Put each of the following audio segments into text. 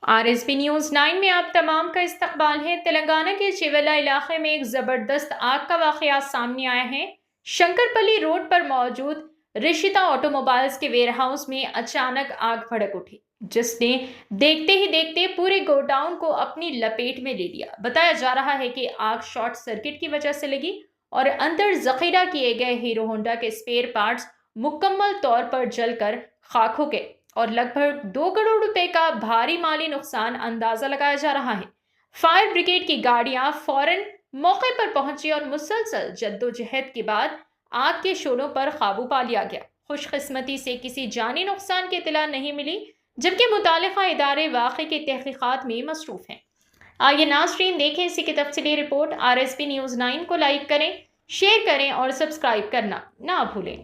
RSB news 9 में आप तमाम का इस्तकबाल है। तेलंगाना के चिवेला इलाके में एक ज़बरदस्त आग का वाक़या सामने आया है। शंकरपल्ली रोड पर मौजूद ऋषिता ऑटोमोबाइल्स के वेयरहाउस में अचानक आग भड़क उठी, जिसने देखते ही देखते पूरे गोडाउन को अपनी लपेट में ले लिया। बताया जा रहा है कि आग शॉर्ट सर्किट की वजह से लगी और अंदर जखीरा किए गए हीरो होंडा के स्पेयर पार्ट्स मुकम्मल तौर पर जलकर खाक हो गए और लगभग 2 करोड़ रुपए का भारी माली नुकसान अंदाजा लगाया जा रहा है। फायर ब्रिगेड की गाड़ियां फौरन मौके पर पहुंची और मुसलसल जद्दोजहद के बाद आग के शोलों पर काबू पा लिया गया। खुशकिस्मती से किसी जानी नुकसान की इत्तला नहीं मिली, जबकि मुतालिका इदारे वाक़े की तहकीकात में मसरूफ हैं। आइए नाज़रीन देखें इसी की तफसीली रिपोर्ट। RSB न्यूज़ 9 को लाइक करें, शेयर करें और सब्सक्राइब करना ना भूलें।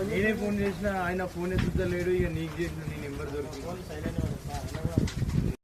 నేనే ఫోన్ చేసిన ఆయన ఫోన్ ఎత్తుతలేడు. ఇక నీకు చేసిన నీ నెంబర్ దొరికింది.